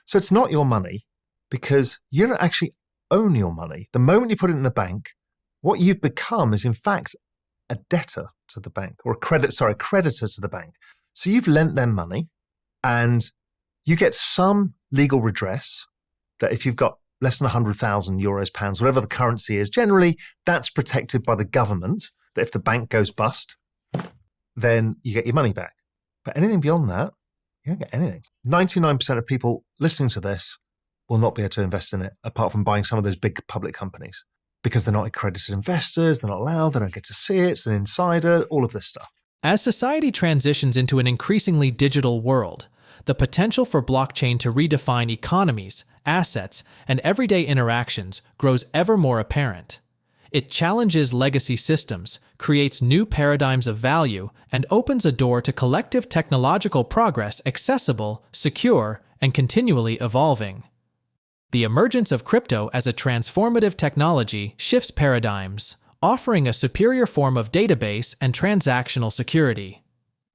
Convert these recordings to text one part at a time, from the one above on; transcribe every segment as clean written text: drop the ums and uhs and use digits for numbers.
So it's not your money because you don't actually own your money. The moment you put it in the bank, what you've become is in fact a debtor to the bank, or a creditor to the bank. So you've lent them money and you get some legal redress that if you've got less than 100,000 euros, pounds, whatever the currency is, generally that's protected by the government, that if the bank goes bust, then you get your money back. But anything beyond that, you don't get anything. 99% of people listening to this will not be able to invest in it, apart from buying some of those big public companies, because they're not accredited investors, they're not allowed, they don't get to see it, it's an insider, all of this stuff. As society transitions into an increasingly digital world, the potential for blockchain to redefine economies, assets, and everyday interactions grows ever more apparent. It challenges legacy systems, creates new paradigms of value, and opens a door to collective technological progress accessible, secure, and continually evolving. The emergence of crypto as a transformative technology shifts paradigms, offering a superior form of database and transactional security.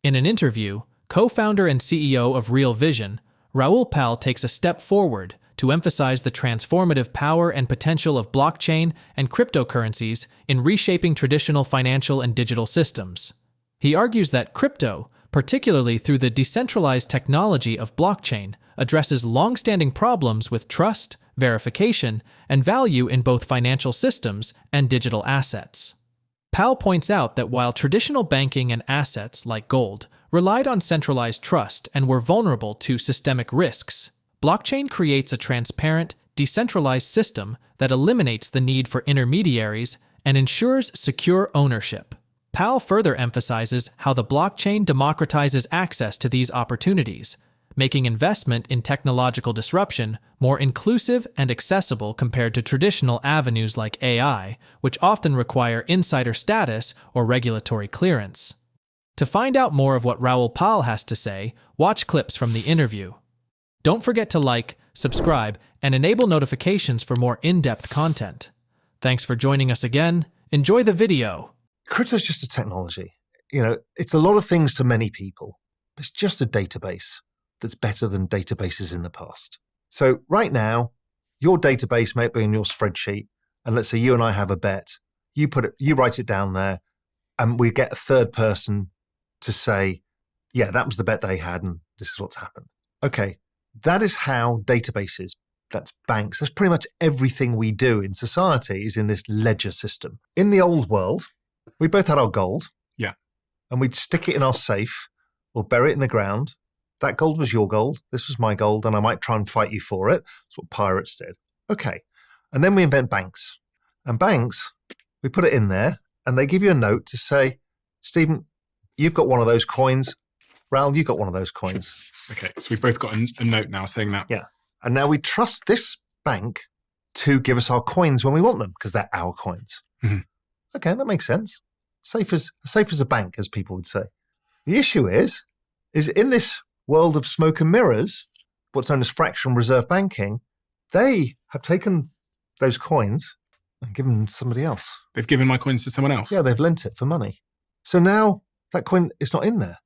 In an interview, co-founder and CEO of Real Vision, Raoul takes a step forward to emphasize the transformative power and potential of blockchain and cryptocurrencies in reshaping traditional financial and digital systems. He argues that crypto, particularly through the decentralized technology of blockchain, addresses long-standing problems with trust, verification, and value in both financial systems and digital assets. Powell points out that while traditional banking and assets, like gold, relied on centralized trust and were vulnerable to systemic risks, blockchain creates a transparent, decentralized system that eliminates the need for intermediaries and ensures secure ownership. Powell further emphasizes how the blockchain democratizes access to these opportunities, making investment in technological disruption more inclusive and accessible compared to traditional avenues like AI, which often require insider status or regulatory clearance. To find out more of what Raoul has to say, watch clips from the interview. Don't forget to like, subscribe, and enable notifications for more in-depth content. Thanks for joining us again. Enjoy the video. Crypto is just a technology. It's a lot of things to many people. It's just a database that's better than databases in the past. So right now, your database may be in your spreadsheet, and let's say you and I have a bet. You write it down there, and we get a third person to say, yeah, that was the bet they had, and this is what's happened. Okay, that is how databases, that's banks, that's pretty much everything we do in society is in this ledger system. In the old world, we both had our gold. Yeah. And we'd stick it in our safe or bury it in the ground. That gold was your gold. This was my gold. And I might try and fight you for it. That's what pirates did. Okay. And then we invent banks. And banks, we put it in there and they give you a note to say, Stephen, you've got one of those coins. Raoul, you got one of those coins. Okay. So we've both got a note now saying that. Yeah. And now we trust this bank to give us our coins when we want them because they're our coins. Mm-hmm. Okay, that makes sense. Safe as a bank, as people would say. The issue is in this world of smoke and mirrors, what's known as fractional reserve banking, they have taken those coins and given them to somebody else. They've given my coins to someone else? Yeah, they've lent it for money. So now that coin is not in there.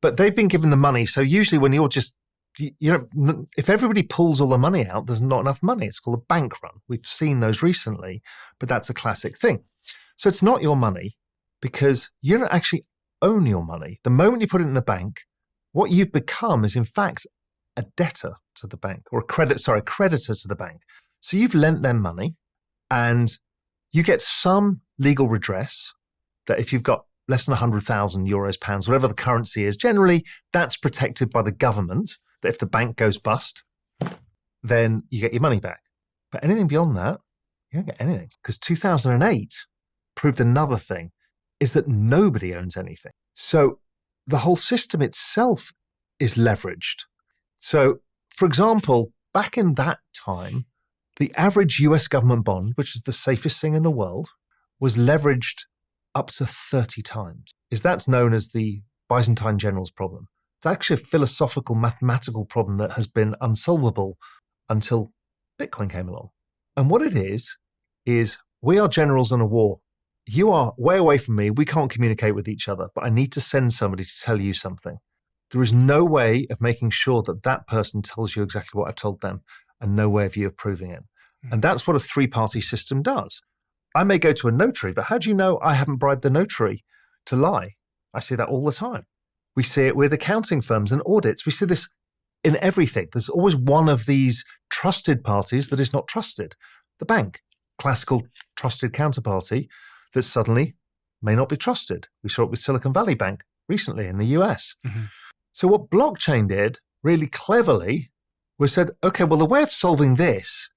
But they've been given the money. So usually when you're just, if everybody pulls all the money out, there's not enough money. It's called a bank run. We've seen those recently, but that's a classic thing. So it's not your money because you don't actually own your money. The moment you put it in the bank, what you've become is in fact a debtor to the bank, or a creditor to the bank. So you've lent them money and you get some legal redress that if you've got less than 100,000 euros, pounds, whatever the currency is, generally that's protected by the government, that if the bank goes bust, then you get your money back. But anything beyond that, you don't get anything. Because 2008 proved another thing, is that nobody owns anything. So the whole system itself is leveraged. So, for example, back in that time, the average US government bond, which is the safest thing in the world, was leveraged up to 30 times. That's known as the Byzantine generals problem. It's actually a philosophical, mathematical problem that has been unsolvable until Bitcoin came along. And what it is we are generals in a war. You are way away from me. We can't communicate with each other, but I need to send somebody to tell you something. There is no way of making sure that that person tells you exactly what I've told them, and no way of you approving it. And that's what a three-party system does. I may go to a notary, but how do you know I haven't bribed the notary to lie? I see that all the time. We see it with accounting firms and audits. We see this in everything. There's always one of these trusted parties that is not trusted. The bank, classical trusted counterparty that suddenly may not be trusted. We saw it with Silicon Valley Bank recently in the US. So what blockchain did really cleverly was said, okay, well, the way of solving this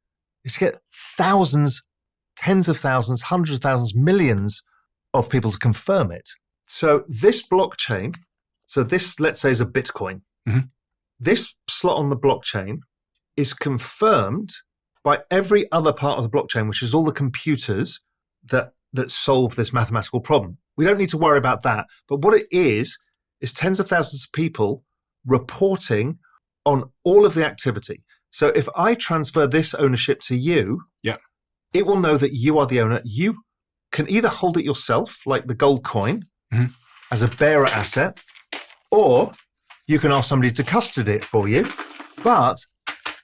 is to get thousands, tens of thousands, hundreds of thousands, millions of people to confirm it. So this blockchain, so this, let's say, is a Bitcoin. This slot on the blockchain is confirmed by every other part of the blockchain, which is all the computers that solve this mathematical problem. We don't need to worry about that. But what it is tens of thousands of people reporting on all of the activity. So if I transfer this ownership to you, it will know that you are the owner. You can either hold it yourself, like the gold coin, as a bearer asset, or you can ask somebody to custody it for you, but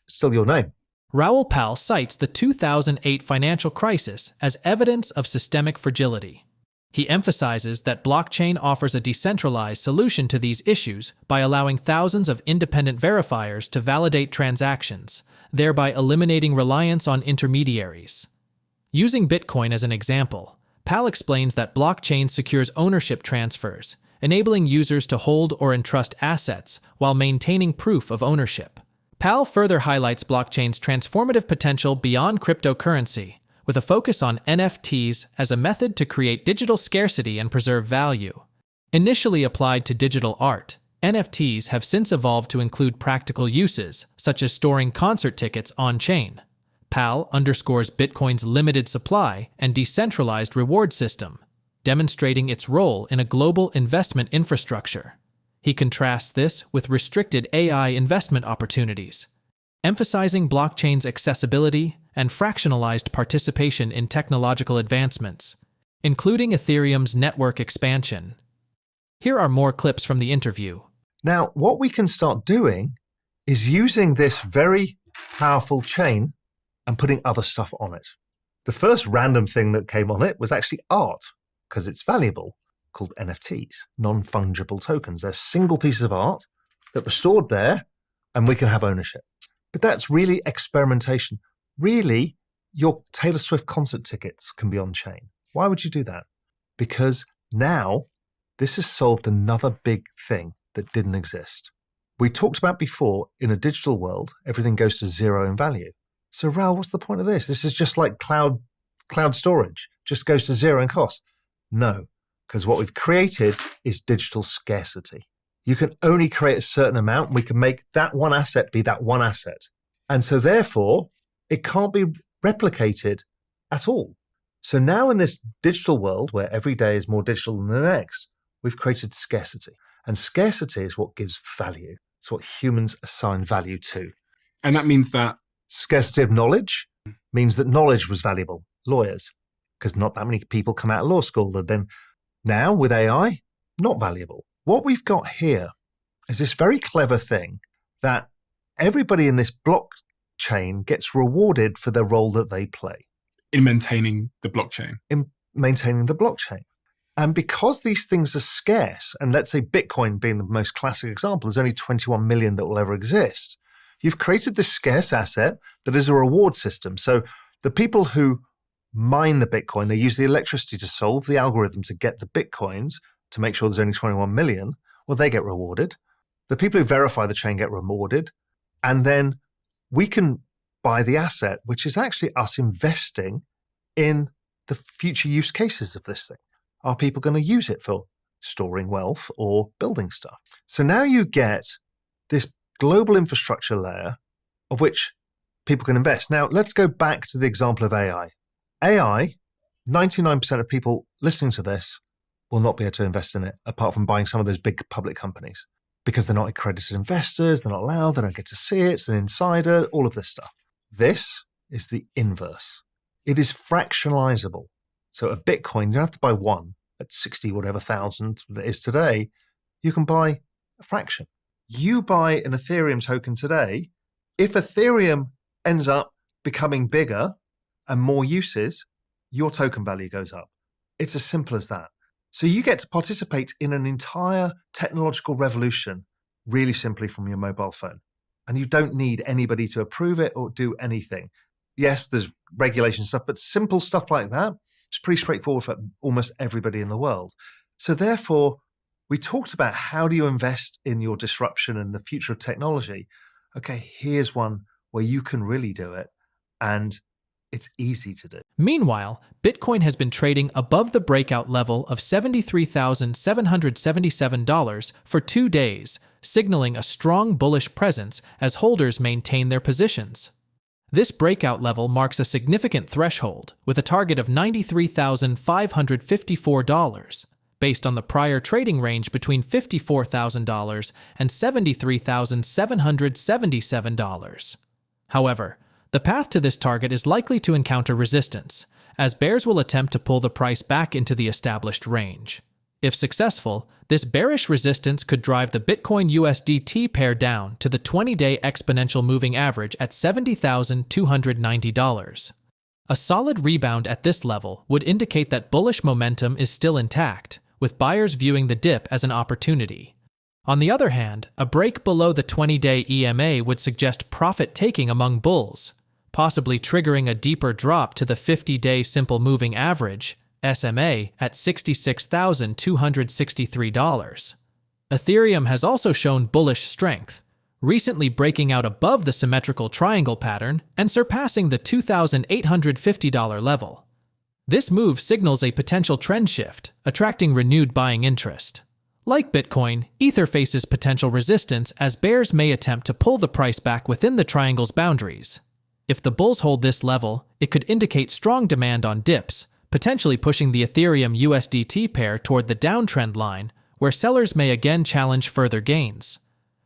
still your name. Raoul Pal cites the 2008 financial crisis as evidence of systemic fragility. He emphasizes that blockchain offers a decentralized solution to these issues by allowing thousands of independent verifiers to validate transactions, thereby eliminating reliance on intermediaries. Using Bitcoin as an example, Pal explains that blockchain secures ownership transfers, enabling users to hold or entrust assets while maintaining proof of ownership. Pal further highlights blockchain's transformative potential beyond cryptocurrency, with a focus on NFTs as a method to create digital scarcity and preserve value. Initially applied to digital art, NFTs have since evolved to include practical uses, such as storing concert tickets on-chain. Pal underscores Bitcoin's limited supply and decentralized reward system, demonstrating its role in a global investment infrastructure. He contrasts this with restricted AI investment opportunities, emphasizing blockchain's accessibility and fractionalized participation in technological advancements, including Ethereum's network expansion. Here are more clips from the interview. Now, what we can start doing is using this very powerful chain and putting other stuff on it. The first random thing that came on it was actually art, because it's valuable, called NFTs, non-fungible tokens. They're single pieces of art that were stored there, and we can have ownership. But that's really experimentation. Really, your Taylor Swift concert tickets can be on-chain. Why would you do that? Because now this has solved another big thing that didn't exist. We talked about before, in a digital world, everything goes to zero in value. So Raoul, what's the point of this? This is just like cloud storage, just goes to zero in cost. No, because what we've created is digital scarcity. You can only create a certain amount. We can make that one asset be that one asset. And so therefore, it can't be replicated at all. So now in this digital world where every day is more digital than the next, we've created scarcity. And scarcity is what gives value. It's what humans assign value to. And that means that Scarcity of knowledge means that knowledge was valuable. Lawyers, because not that many people come out of law school. That then now with AI, not valuable. What we've got here is this very clever thing that everybody in this blockchain gets rewarded for their role that they play. in maintaining the blockchain. In maintaining the blockchain. And because these things are scarce, and let's say Bitcoin being the most classic example, there's only 21 million that will ever exist. You've created this scarce asset that is a reward system. So the people who mine the Bitcoin, they use the electricity to solve the algorithm to get the Bitcoins to make sure there's only 21 million. Well, they get rewarded. The people who verify the chain get rewarded. And then we can buy the asset, which is actually us investing in the future use cases of this thing. Are people going to use it for storing wealth or building stuff? So now you get this global infrastructure layer of which people can invest. Now, let's go back to the example of AI. AI, 99% of people listening to this will not be able to invest in it, apart from buying some of those big public companies, because they're not accredited investors, they're not allowed, they don't get to see it, it's an insider, all of this stuff. This is the inverse. It is fractionalizable. So a Bitcoin, you don't have to buy one at 60 whatever thousand it is today. You can buy a fraction. You buy an Ethereum token today, if Ethereum ends up becoming bigger and more uses, your token value goes up. It's as simple as that. So you get to participate in an entire technological revolution really simply from your mobile phone. And you don't need anybody to approve it or do anything. Yes, there's regulation stuff, but simple stuff like that, it's pretty straightforward for almost everybody in the world. So therefore, we talked about how do you invest in your disruption and the future of technology. Okay, here's one where you can really do it, and it's easy to do. Meanwhile, Bitcoin has been trading above the breakout level of $73,777 for 2 days, signaling a strong bullish presence as holders maintain their positions. This breakout level marks a significant threshold, with a target of $93,554, based on the prior trading range between $54,000 and $73,777. However, the path to this target is likely to encounter resistance, as bears will attempt to pull the price back into the established range. If successful, this bearish resistance could drive the Bitcoin USDT pair down to the 20-day exponential moving average at $70,290. A solid rebound at this level would indicate that bullish momentum is still intact, with buyers viewing the dip as an opportunity. On the other hand, a break below the 20-day EMA would suggest profit-taking among bulls, possibly triggering a deeper drop to the 50-day simple moving average, SMA, at $66,263. Ethereum has also shown bullish strength, recently breaking out above the symmetrical triangle pattern and surpassing the $2,850 level. This move signals a potential trend shift, attracting renewed buying interest. Like Bitcoin, Ether faces potential resistance as bears may attempt to pull the price back within the triangle's boundaries. If the bulls hold this level, it could indicate strong demand on dips, potentially pushing the Ethereum USDT pair toward the downtrend line, where sellers may again challenge further gains.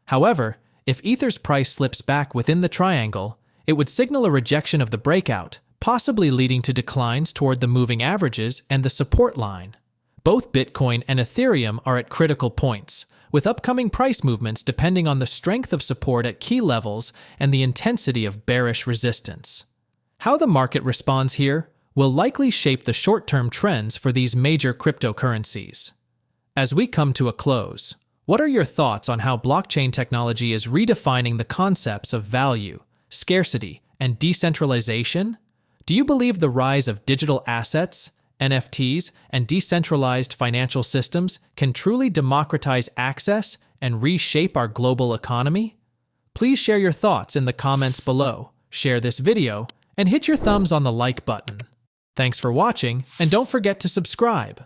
However, if Ether's price slips back within the triangle, it would signal a rejection of the breakout, possibly leading to declines toward the moving averages and the support line. Both Bitcoin and Ethereum are at critical points, with upcoming price movements depending on the strength of support at key levels and the intensity of bearish resistance. How the market responds here will likely shape the short-term trends for these major cryptocurrencies. As we come to a close, what are your thoughts on how blockchain technology is redefining the concepts of value, scarcity, and decentralization? Do you believe the rise of digital assets, NFTs, and decentralized financial systems can truly democratize access and reshape our global economy? Please share your thoughts in the comments below, share this video, and hit your thumbs on the like button. Thanks for watching, and don't forget to subscribe.